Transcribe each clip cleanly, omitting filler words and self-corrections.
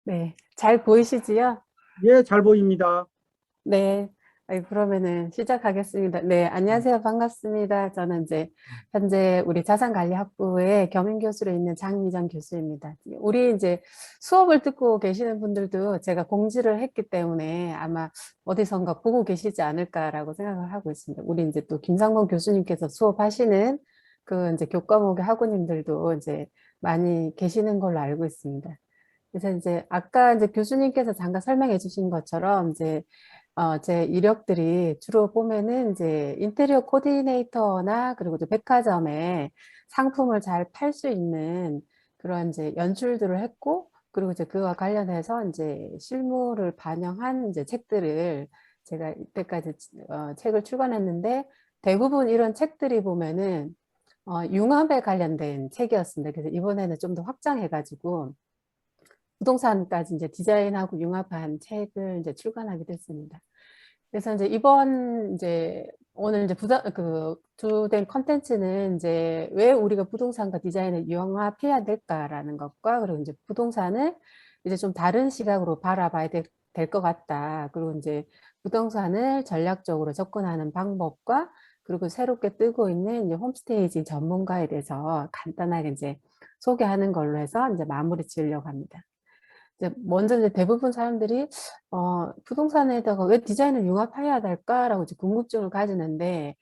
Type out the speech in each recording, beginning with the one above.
네, 잘 보이시지요? 예, 잘 보입니다. 네, 그러면은 시작하겠습니다. 네, 안녕하세요. 반갑습니다. 저는 이제 현재 우리 자산관리학부의 겸임교수로 있는 장미정 교수입니다. 우리 이제 수업을 듣고 계시는 분들도 제가 공지를 했기 때문에 아마 어디선가 보고 계시지 않을까라고 생각을 하고 있습니다. 우리 이제 또 김상곤 교수님께서 수업하시는 그 이제 교과목의 학우님들도 이제 많이 계시는 걸로 알고 있습니다. 그래서 이제 아까 이제 교수님께서 잠깐 설명해 주신 것처럼 이제 제 이력들이 주로 보면은 이제 인테리어 코디네이터나 그리고 이제 백화점에 상품을 잘 팔 수 있는 그런 이제 연출들을 했고, 그리고 이제 그와 관련해서 이제 실무를 반영한 이제 책들을 제가 이때까지 책을 출간했는데, 대부분 이런 책들이 보면은 융합에 관련된 책이었습니다. 그래서 이번에는 좀 더 확장해가지고 부동산까지 이제 디자인하고 융합한 책을 이제 출간하게 됐습니다. 그래서 이제 이번 이제 오늘 이제 그 주된 컨텐츠는 이제 왜 우리가 부동산과 디자인을 융합해야 될까라는 것과, 그리고 이제 부동산을 이제 좀 다른 시각으로 바라봐야 될 것 같다. 그리고 이제 부동산을 전략적으로 접근하는 방법과, 그리고 새롭게 뜨고 있는 이제 홈스테이지 전문가에 대해서 간단하게 이제 소개하는 걸로 해서 이제 마무리 지으려고 합니다. 이제 먼저 이제 대부분 사람들이 부동산에다가 왜 디자인을 융합해야 될까라고 이제 궁금증을 가지는데,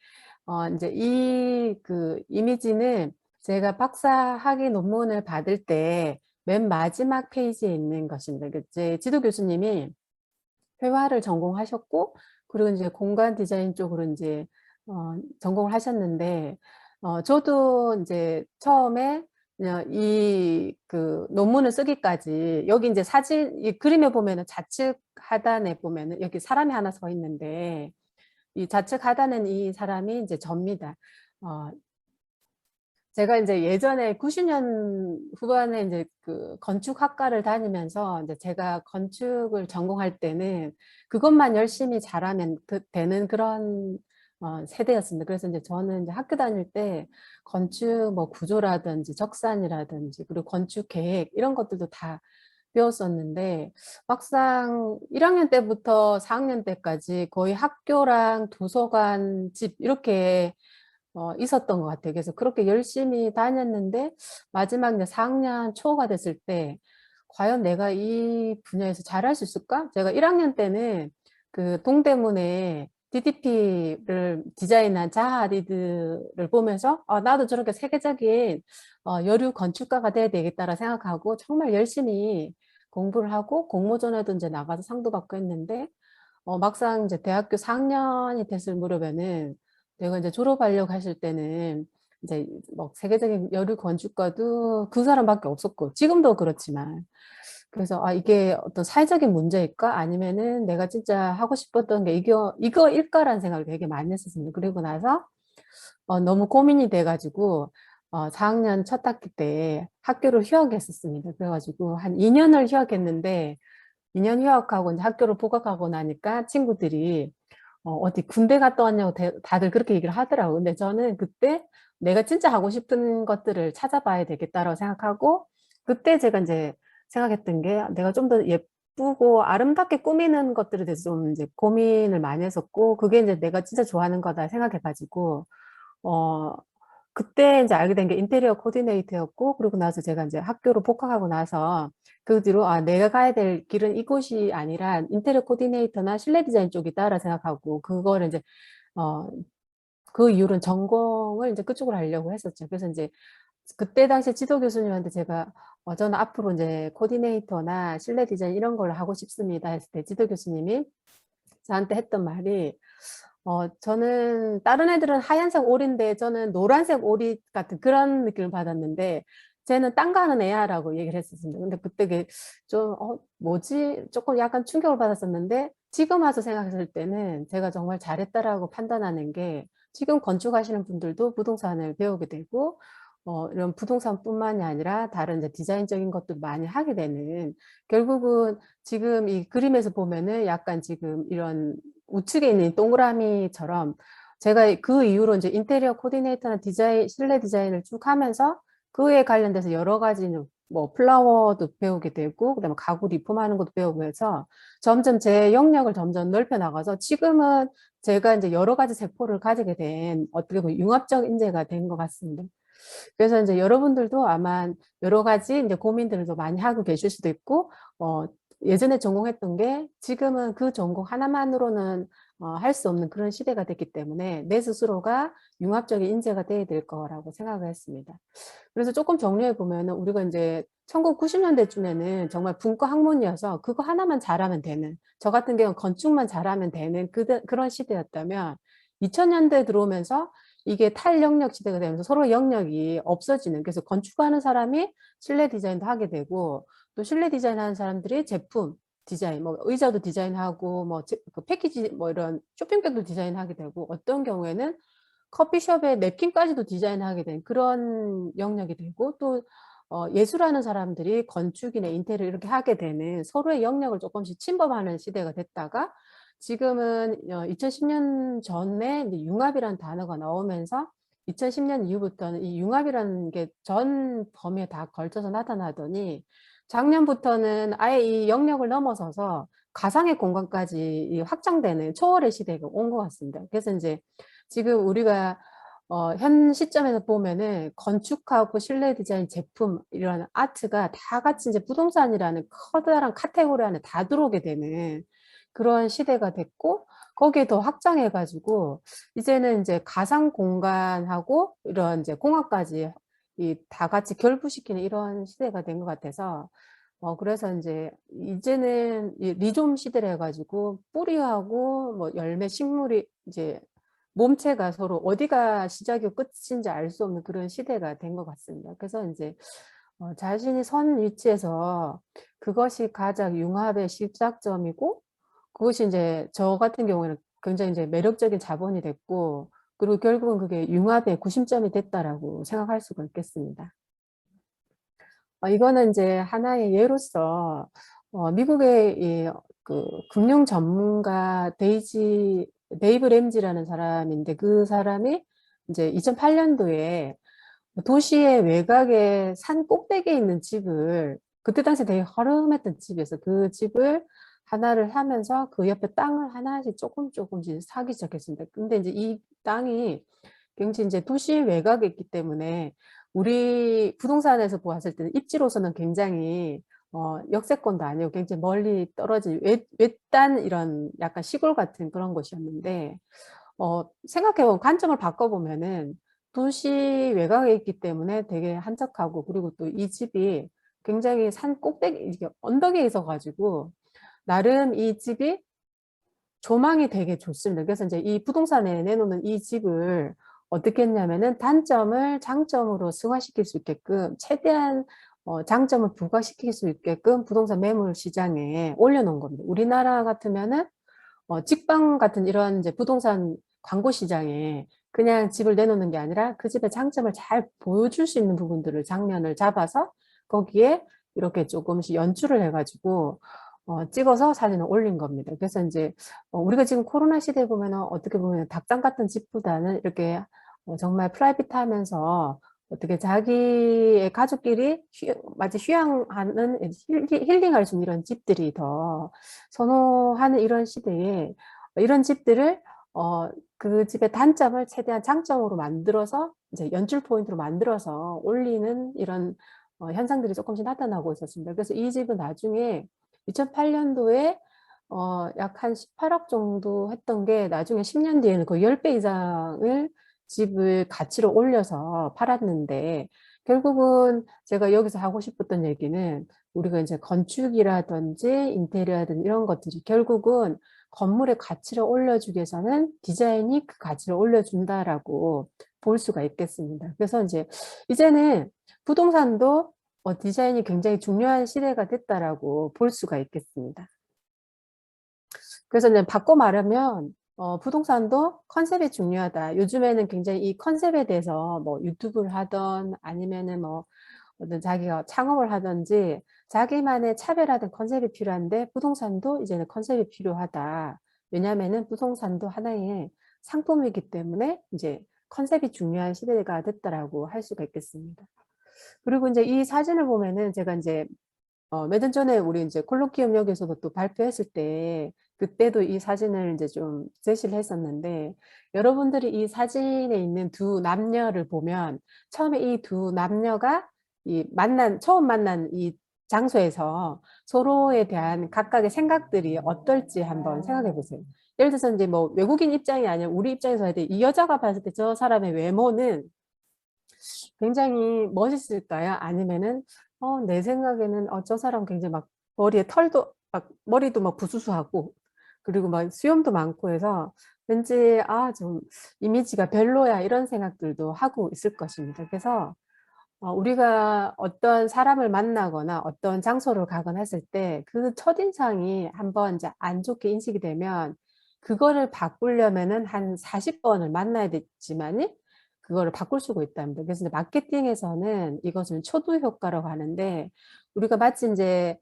이제 이 그 이미지는 제가 박사 학위 논문을 받을 때 맨 마지막 페이지에 있는 것입니다. 제 지도 교수님이 회화를 전공하셨고, 그리고 이제 공간 디자인 쪽으로 이제 전공을 하셨는데, 저도 이제 처음에 이 그 논문을 쓰기까지 여기 이제 사진 이 그림에 보면은 좌측 하단에 보면은 여기 사람이 하나 서 있는데, 이 좌측 하단은 이 사람이 이제 접니다. 어, 제가 이제 예전에 90년 후반에 이제 그 건축학과를 다니면서 이제 제가 건축을 전공할 때는 그것만 열심히 잘하면 되는 그런 세대였습니다. 그래서 이제 저는 이제 학교 다닐 때 건축 뭐 구조라든지 적산이라든지 그리고 건축 계획 이런 것들도 다 배웠었는데, 막상 1학년 때부터 4학년 때까지 거의 학교랑 도서관, 집 이렇게 있었던 것 같아요. 그래서 그렇게 열심히 다녔는데 마지막 이제 4학년 초가 됐을 때 과연 내가 이 분야에서 잘할 수 있을까? 제가 1학년 때는 그 동대문에 DDP를 디자인한 자하 하디드를 보면서 나도 저렇게 세계적인 여류 건축가가 돼야 되겠다라 생각하고 정말 열심히 공부를 하고 공모전에도 이제 나가서 상도 받고 했는데, 막상 이제 대학교 4학년이 됐을 무렵에는 내가 이제 졸업하려고 하실 때는 이제 뭐 세계적인 여류 건축가도 그 사람밖에 없었고, 지금도 그렇지만. 그래서 이게 어떤 사회적인 문제일까? 아니면은 내가 진짜 하고 싶었던 게 이거일까라는 생각을 되게 많이 했었습니다. 그리고 나서 너무 고민이 돼가지고 4학년 첫 학기 때 학교를 휴학했었습니다. 그래가지고 한 2년을 휴학했는데, 2년 휴학하고 이제 학교를 복학하고 나니까 친구들이 어디 군대 갔다 왔냐고 다들 그렇게 얘기를 하더라고요. 근데 저는 그때 내가 진짜 하고 싶은 것들을 찾아봐야 되겠다라고 생각하고, 그때 제가 이제 생각했던 게 내가 좀 더 예쁘고 아름답게 꾸미는 것들에 대해서 좀 이제 고민을 많이 했었고, 그게 이제 내가 진짜 좋아하는 거다 생각해가지고, 어, 그때 이제 알게 된 게 인테리어 코디네이터였고, 그리고 나서 제가 이제 학교로 복학하고 나서 그 뒤로 내가 가야 될 길은 이곳이 아니라 인테리어 코디네이터나 실내 디자인 쪽이다라 생각하고, 그거를 이제 어, 그 이후로는 전공을 이제 그쪽으로 하려고 했었죠. 그래서 이제 그때 당시 지도 교수님한테 제가 저는 앞으로 이제 코디네이터나 실내 디자인 이런 걸 하고 싶습니다 했을 때 지도 교수님이 저한테 했던 말이, 저는 다른 애들은 하얀색 오리인데 저는 노란색 오리 같은 그런 느낌을 받았는데, 쟤는 딴 거 하는 애야라고 얘기를 했었습니다. 근데 그때 그게 좀 뭐지? 조금 약간 충격을 받았었는데, 지금 와서 생각했을 때는 제가 정말 잘했다라고 판단하는 게, 지금 건축하시는 분들도 부동산을 배우게 되고 이런 부동산뿐만이 아니라 다른 이제 디자인적인 것도 많이 하게 되는, 결국은 지금 이 그림에서 보면은 약간 지금 이런 우측에 있는 동그라미처럼 제가 그 이후로 이제 인테리어 코디네이터나 디자인, 실내 디자인을 쭉 하면서 그에 관련돼서 여러 가지 뭐 플라워도 배우게 되고 그다음에 가구 리폼하는 것도 배우고 해서 점점 제 영역을 점점 넓혀 나가서 지금은 제가 이제 여러 가지 세포를 가지게 된 어떻게 보면 융합적 인재가 된 것 같습니다. 그래서 이제 여러분들도 아마 여러 가지 이제 고민들도 많이 하고 계실 수도 있고, 예전에 전공했던 게 지금은 그 전공 하나만으로는 할 수 없는 그런 시대가 됐기 때문에 내 스스로가 융합적인 인재가 돼야 될 거라고 생각을 했습니다. 그래서 조금 정리해 보면은 우리가 이제 1990년대쯤에는 정말 분과 학문이어서 그거 하나만 잘하면 되는, 저 같은 경우는 건축만 잘하면 되는 그런 시대였다면 2000년대 들어오면서 이게 탈영역 시대가 되면서 서로 영역이 없어지는, 그래서 건축하는 사람이 실내 디자인도 하게 되고 또 실내 디자인하는 사람들이 제품 디자인, 뭐 의자도 디자인하고 그 패키지 뭐 이런 쇼핑백도 디자인하게 되고 어떤 경우에는 커피숍의 냅킨까지도 디자인하게 된 그런 영역이 되고 또 예술하는 사람들이 건축이나 인테리어 이렇게 하게 되는 서로의 영역을 조금씩 침범하는 시대가 됐다가 지금은 2010년 전에 이제 융합이라는 단어가 나오면서 2010년 이후부터는 이 융합이라는 게 전 범위에 다 걸쳐서 나타나더니 작년부터는 아예 이 영역을 넘어서서 가상의 공간까지 확장되는 초월의 시대가 온 것 같습니다. 그래서 이제 지금 우리가 현 시점에서 보면은 건축하고 실내 디자인 제품 이런 아트가 다 같이 이제 부동산이라는 커다란 카테고리 안에 다 들어오게 되는 그런 시대가 됐고 거기에 더 확장해 가지고 이제는 이제 가상 공간하고 이런 이제 공학까지 이 다 같이 결부시키는 이런 시대가 된 것 같아서 그래서 이제 이제는 이 리좀 시대라 해가지고 뿌리하고 뭐 열매 식물이 이제 몸체가 서로 어디가 시작이고 끝인지 알 수 없는 그런 시대가 된 것 같습니다. 그래서 이제 자신이 선 위치에서 그것이 가장 융합의 시작점이고 그것이 이제 저 같은 경우에는 굉장히 이제 매력적인 자본이 됐고 그리고 결국은 그게 융합의 구심점이 됐다라고 생각할 수가 있겠습니다. 이거는 이제 하나의 예로서 미국의 그 금융 전문가 데이브 램지라는 사람인데 그 사람이 이제 2008년도에 도시의 외곽에 산 꼭대기에 있는 집을 그때 당시 되게 허름했던 집이어서 그 집을 하나를 사면서 그 옆에 땅을 하나씩 조금씩 사기 시작했습니다. 근데 이제 이 땅이 굉장히 이제 도시 외곽에 있기 때문에 우리 부동산에서 보았을 때는 입지로서는 굉장히 역세권도 아니고 굉장히 멀리 떨어진 외딴 이런 약간 시골 같은 그런 곳이었는데 생각해보면 관점을 바꿔보면은 도시 외곽에 있기 때문에 되게 한적하고 그리고 또 이 집이 굉장히 산 꼭대기 이게 언덕에 있어가지고 나름 이 집이 조망이 되게 좋습니다. 그래서 이제 이 부동산에 내놓는 이 집을 어떻게 했냐면은 단점을 장점으로 승화시킬 수 있게끔 최대한 장점을 부각시킬 수 있게끔 부동산 매물 시장에 올려놓은 겁니다. 우리나라 같으면은 직방 같은 이런 이제 부동산 광고 시장에 그냥 집을 내놓는 게 아니라 그 집의 장점을 잘 보여줄 수 있는 부분들을 장면을 잡아서 거기에 이렇게 조금씩 연출을 해가지고 찍어서 사진을 올린 겁니다. 그래서 이제 우리가 지금 코로나 시대에 보면은 어떻게 보면 닭장 같은 집보다는 이렇게 정말 프라이빗하면서 어떻게 자기의 가족끼리 마치 휴양하는 힐링할 수 있는 이런 집들이 더 선호하는 이런 시대에 이런 집들을 그 집의 단점을 최대한 장점으로 만들어서 이제 연출 포인트로 만들어서 올리는 이런 현상들이 조금씩 나타나고 있었습니다. 그래서 이 집은 나중에 2008년도에 약 한 18억 정도 했던 게 나중에 10년 뒤에는 거의 10배 이상을 집을 가치로 올려서 팔았는데 결국은 제가 여기서 하고 싶었던 얘기는 우리가 이제 건축이라든지 인테리어든 이런 것들이 결국은 건물의 가치를 올려주기 위해서는 디자인이 그 가치를 올려준다라고 볼 수가 있겠습니다. 그래서 이제는 부동산도 디자인이 굉장히 중요한 시대가 됐다라고 볼 수가 있겠습니다. 그래서 이제 바꿔 말하면 부동산도 컨셉이 중요하다. 요즘에는 굉장히 이 컨셉에 대해서 뭐 유튜브를 하던 아니면은 뭐 어떤 자기가 창업을 하든지 자기만의 차별화된 컨셉이 필요한데 부동산도 이제는 컨셉이 필요하다. 왜냐하면은 부동산도 하나의 상품이기 때문에 이제 컨셉이 중요한 시대가 됐다라고 할 수가 있겠습니다. 그리고 이제 이 사진을 보면은 제가 이제 몇 년 전에 우리 이제 콜로키움역에서도 또 발표했을 때 그때도 이 사진을 이제 좀 제시를 했었는데 여러분들이 이 사진에 있는 두 남녀를 보면 처음에 이 두 남녀가 처음 만난 이 장소에서 서로에 대한 각각의 생각들이 어떨지 한번 생각해 보세요. 예를 들어서 이제 뭐 외국인 입장이 아니라 우리 입장에서 할 때 이 여자가 봤을 때 저 사람의 외모는 굉장히 멋있을까요? 아니면은 내 생각에는 저 사람 굉장히 막 머리에 털도 막 머리도 막 부스스하고 그리고 막 수염도 많고 해서 왠지 좀 이미지가 별로야 이런 생각들도 하고 있을 것입니다. 그래서 우리가 어떤 사람을 만나거나 어떤 장소를 가거나 했을 때 그 첫인상이 한번 이제 안 좋게 인식이 되면 그거를 바꾸려면은 한 40번을 만나야 되지만은 그거를 바꿀 수가 있답니다. 그래서 이제 마케팅에서는 이것을 초두 효과라고 하는데 우리가 마치 이제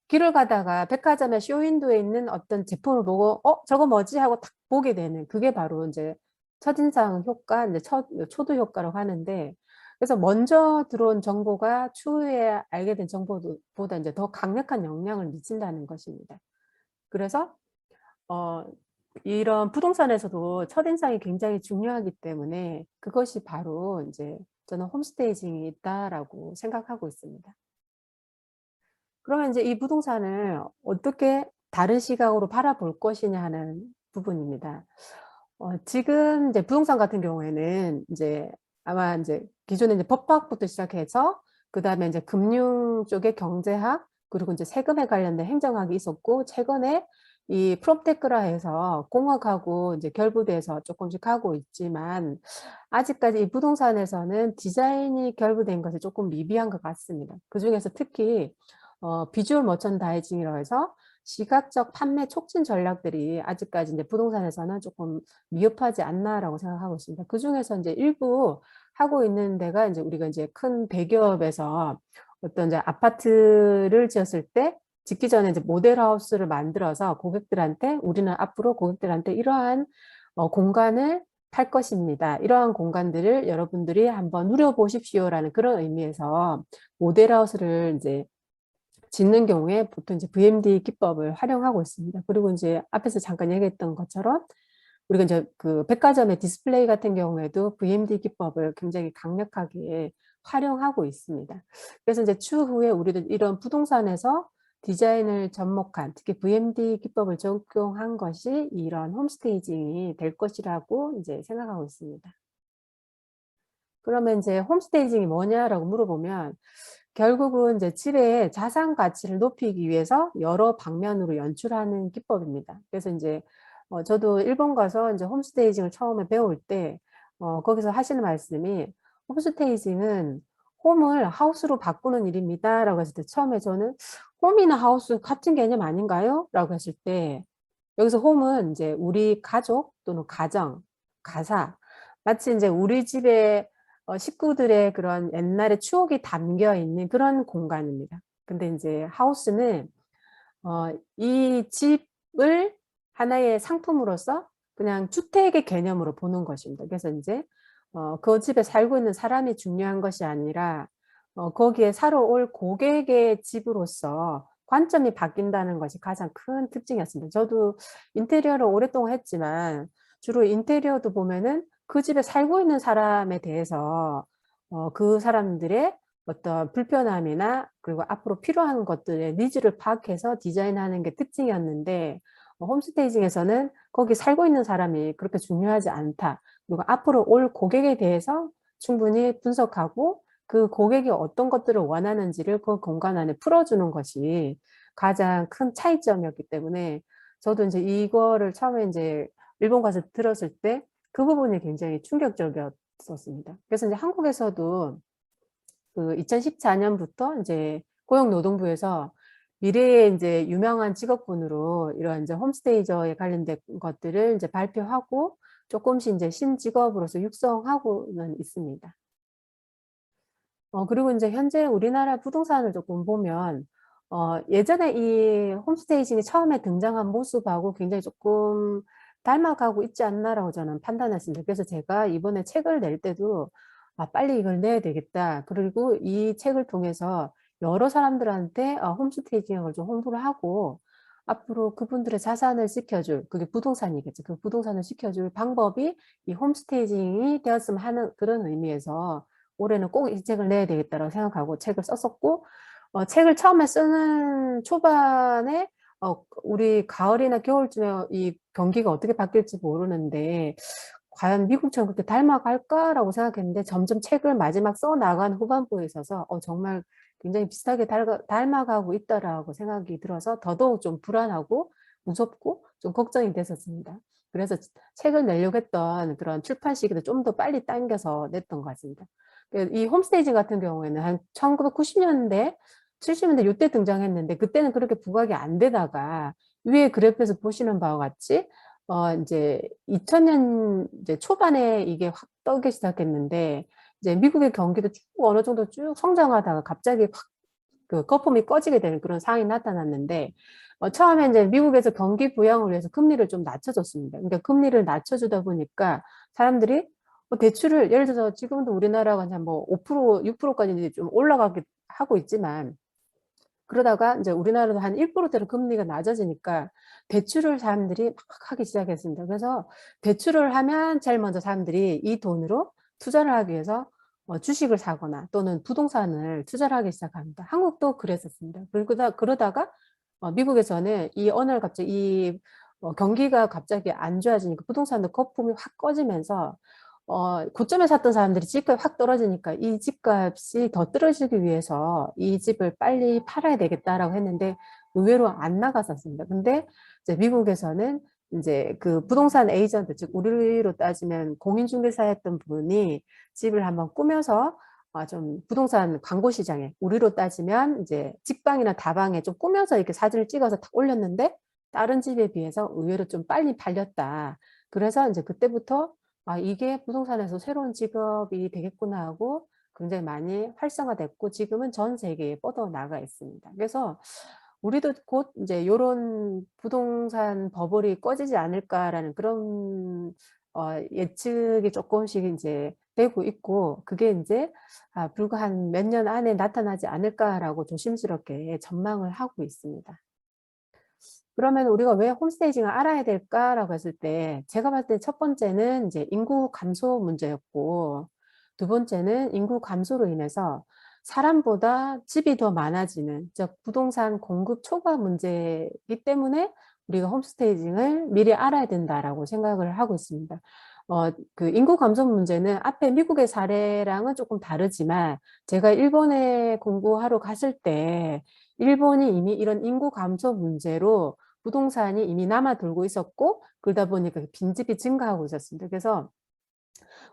길을 가다가 백화점의 쇼윈도에 있는 어떤 제품을 보고 저거 뭐지 하고 딱 보게 되는 그게 바로 이제 첫인상 효과, 이제 초두 효과라고 하는데 그래서 먼저 들어온 정보가 추후에 알게 된 정보보다 이제 더 강력한 영향을 미친다는 것입니다. 그래서 어, 이런 부동산에서도 첫인상이 굉장히 중요하기 때문에 그것이 바로 이제 저는 홈스테이징이 있다라고 생각하고 있습니다. 그러면 이제 이 부동산을 어떻게 다른 시각으로 바라볼 것이냐 하는 부분입니다. 지금 이제 부동산 같은 경우에는 이제 아마 이제 기존에 이제 법학부터 시작해서 그다음에 이제 금융 쪽의 경제학 그리고 이제 세금에 관련된 행정학이 있었고 최근에 이 프롭테크라 해서 공학하고 이제 결부돼서 조금씩 하고 있지만 아직까지 이 부동산에서는 디자인이 결부된 것이 조금 미비한 것 같습니다. 그중에서 특히 비주얼 머천다이징이라고 해서 시각적 판매 촉진 전략들이 아직까지 이제 부동산에서는 조금 미흡하지 않나라고 생각하고 있습니다. 그 중에서 이제 일부 하고 있는 데가 이제 우리가 이제 큰 대기업에서 어떤 이제 아파트를 지었을 때 짓기 전에 이제 모델하우스를 만들어서 고객들한테 우리는 앞으로 고객들한테 이러한 공간을 팔 것입니다. 이러한 공간들을 여러분들이 한번 누려보십시오라는 그런 의미에서 모델하우스를 이제 짓는 경우에 보통 이제 VMD 기법을 활용하고 있습니다. 그리고 이제 앞에서 잠깐 얘기했던 것처럼 우리가 이제 그 백화점의 디스플레이 같은 경우에도 VMD 기법을 굉장히 강력하게 활용하고 있습니다. 그래서 이제 추후에 우리도 이런 부동산에서 디자인을 접목한 특히 VMD 기법을 적용한 것이 이런 홈스테이징이 될 것이라고 이제 생각하고 있습니다. 그러면 이제 홈스테이징이 뭐냐라고 물어보면 결국은 이제 집의 자산 가치를 높이기 위해서 여러 방면으로 연출하는 기법입니다. 그래서 이제 저도 일본 가서 이제 홈스테이징을 처음에 배울 때 거기서 하시는 말씀이 홈스테이징은 홈을 하우스로 바꾸는 일입니다라고 했을 때 처음에 저는 홈이나 하우스 같은 개념 아닌가요? 라고 했을 때 여기서 홈은 이제 우리 가족 또는 가정, 가사 마치 이제 우리 집에 식구들의 그런 옛날의 추억이 담겨 있는 그런 공간입니다. 근데 이제 하우스는 이 집을 하나의 상품으로서 그냥 주택의 개념으로 보는 것입니다. 그래서 이제 그 집에 살고 있는 사람이 중요한 것이 아니라 거기에 사러 올 고객의 집으로서 관점이 바뀐다는 것이 가장 큰 특징이었습니다. 저도 인테리어를 오랫동안 했지만 주로 인테리어도 보면은 그 집에 살고 있는 사람에 대해서 그 사람들의 어떤 불편함이나 그리고 앞으로 필요한 것들의 니즈를 파악해서 디자인하는 게 특징이었는데 홈스테이징에서는 거기 살고 있는 사람이 그렇게 중요하지 않다. 그리고 앞으로 올 고객에 대해서 충분히 분석하고 그 고객이 어떤 것들을 원하는지를 그 공간 안에 풀어주는 것이 가장 큰 차이점이었기 때문에 저도 이제 이거를 처음에 이제 일본 가서 들었을 때 그 부분이 굉장히 충격적이었었습니다. 그래서 이제 한국에서도 그 2014년부터 이제 고용노동부에서 미래의 이제 유명한 직업군으로 이런 이제 홈스테이저에 관련된 것들을 이제 발표하고 조금씩 이제 신직업으로서 육성하고는 있습니다. 그리고 이제 현재 우리나라 부동산을 조금 보면 예전에 이 홈스테이징이 처음에 등장한 모습하고 굉장히 조금 닮아가고 있지 않나라고 저는 판단했습니다. 그래서 제가 이번에 책을 낼 때도 빨리 이걸 내야 되겠다. 그리고 이 책을 통해서 여러 사람들한테 홈스테이징을 좀 홍보를 하고 앞으로 그분들의 자산을 지켜줄, 그게 부동산이겠죠. 그 부동산을 지켜줄 방법이 이 홈스테이징이 되었으면 하는 그런 의미에서 올해는 꼭 이 책을 내야 되겠다고 생각하고 책을 썼었고, 책을 처음에 쓰는 초반에 우리 가을이나 겨울쯤에 이 경기가 어떻게 바뀔지 모르는데 과연 미국처럼 그렇게 닮아갈까라고 생각했는데 점점 책을 마지막 써나간 후반부에 있어서 정말 굉장히 비슷하게 닮아가고 있다라고 생각이 들어서 더더욱 좀 불안하고 무섭고 좀 걱정이 됐었습니다. 그래서 책을 내려고 했던 그런 출판 시기도 좀 더 빨리 당겨서 냈던 것 같습니다. 이 홈스테이지 같은 경우에는 한 1990년대, 70년대 이때 등장했는데 그때는 그렇게 부각이 안 되다가 위에 그래프에서 보시는 바와 같이 이제 2000년 이제 초반에 이게 확 떠기 시작했는데 이제 미국의 경기도 쭉 어느 정도 쭉 성장하다가 갑자기 확 그 거품이 꺼지게 되는 그런 상황이 나타났는데 처음에 이제 미국에서 경기 부양을 위해서 금리를 좀 낮춰줬습니다. 그러니까 금리를 낮춰주다 보니까 사람들이 대출을 예를 들어서 지금도 우리나라가 뭐 5%, 6%까지 좀 올라가게 하고 있지만 그러다가 이제 우리나라도 한 1%대로 금리가 낮아지니까 대출을 사람들이 막 하기 시작했습니다. 그래서 대출을 하면 제일 먼저 사람들이 이 돈으로 투자를 하기 위해서 주식을 사거나 또는 부동산을 투자를 하기 시작합니다. 한국도 그랬었습니다. 그러다가 미국에서는 이 어느 날 갑자기 이 경기가 갑자기 안 좋아지니까 부동산도 거품이 확 꺼지면서 고점에 샀던 사람들이 집값이 확 떨어지니까 이 집값이 더 떨어지기 위해서 이 집을 빨리 팔아야 되겠다라고 했는데 의외로 안 나갔었습니다. 근데 이제 미국에서는 이제 그 부동산 에이전트, 즉 우리로 따지면 공인중개사였던 분이 집을 한번 꾸며서 좀 부동산 광고 시장에 우리로 따지면 이제 직방이나 다방에 좀 꾸며서 이렇게 사진을 찍어서 딱 올렸는데 다른 집에 비해서 의외로 좀 빨리 팔렸다. 그래서 이제 그때부터 이게 부동산에서 새로운 직업이 되겠구나 하고 굉장히 많이 활성화됐고 지금은 전 세계에 뻗어나가 있습니다. 그래서 우리도 곧 이제 이런 부동산 버블이 꺼지지 않을까라는 그런 예측이 조금씩 이제 되고 있고 그게 이제 불과 한 몇 년 안에 나타나지 않을까라고 조심스럽게 전망을 하고 있습니다. 그러면 우리가 왜 홈스테이징을 알아야 될까라고 했을 때 제가 봤을 때 첫 번째는 이제 인구 감소 문제였고 두 번째는 인구 감소로 인해서 사람보다 집이 더 많아지는 즉 부동산 공급 초과 문제이기 때문에 우리가 홈스테이징을 미리 알아야 된다라고 생각을 하고 있습니다. 그 인구 감소 문제는 앞에 미국의 사례랑은 조금 다르지만 제가 일본에 공부하러 갔을 때 일본이 이미 이런 인구 감소 문제로 부동산이 이미 남아돌고 있었고 그러다 보니까 빈집이 증가하고 있었습니다. 그래서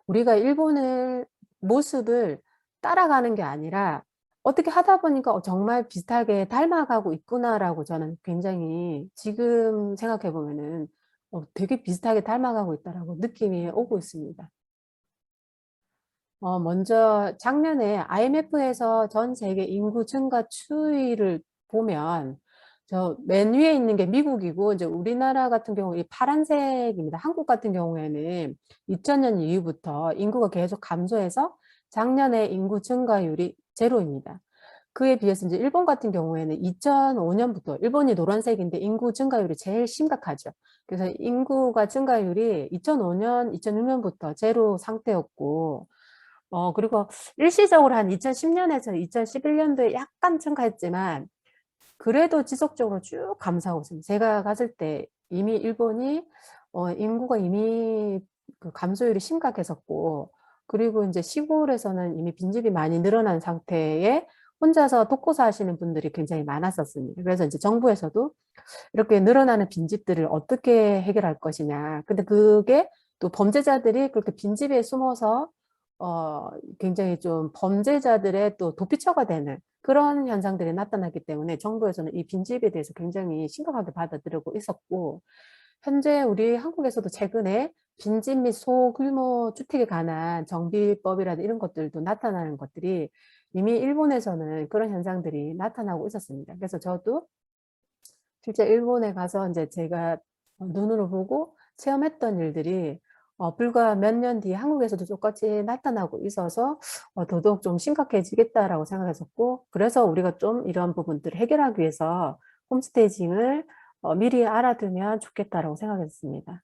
우리가 일본의 모습을 따라가는 게 아니라 어떻게 하다 보니까 정말 비슷하게 닮아가고 있구나라고 저는 굉장히 지금 생각해 보면은 되게 비슷하게 닮아가고 있다라고 느낌이 오고 있습니다. 먼저 작년에 IMF에서 전 세계 인구 증가 추이를 보면 저 맨 위에 있는 게 미국이고 이제 우리나라 같은 경우 이 파란색입니다. 한국 같은 경우에는 2000년 이후부터 인구가 계속 감소해서 작년에 인구 증가율이 제로입니다. 그에 비해서 이제 일본 같은 경우에는 2005년부터 일본이 노란색인데 인구 증가율이 제일 심각하죠. 그래서 인구가 증가율이 2005년, 2006년부터 제로 상태였고 그리고 일시적으로 한 2010년에서 2011년도에 약간 증가했지만 그래도 지속적으로 쭉 감소하고 있습니다. 제가 갔을 때 이미 일본이 인구가 이미 그 감소율이 심각했었고 그리고 이제 시골에서는 이미 빈집이 많이 늘어난 상태에 혼자서 독거사 하시는 분들이 굉장히 많았었습니다. 그래서 이제 정부에서도 이렇게 늘어나는 빈집들을 어떻게 해결할 것이냐. 근데 그게 또 범죄자들이 그렇게 빈집에 숨어서 굉장히 좀 범죄자들의 또 도피처가 되는 그런 현상들이 나타났기 때문에 정부에서는 이 빈집에 대해서 굉장히 심각하게 받아들이고 있었고 현재 우리 한국에서도 최근에 빈집 및 소규모 주택에 관한 정비법이라든 이런 것들도 나타나는 것들이 이미 일본에서는 그런 현상들이 나타나고 있었습니다. 그래서 저도 실제 일본에 가서 이제 제가 눈으로 보고 체험했던 일들이 불과 몇 년 뒤에 한국에서도 똑같이 나타나고 있어서 더더욱 좀 심각해지겠다라고 생각했었고, 그래서 우리가 좀 이런 부분들을 해결하기 위해서 홈스테이징을 미리 알아두면 좋겠다라고 생각했습니다.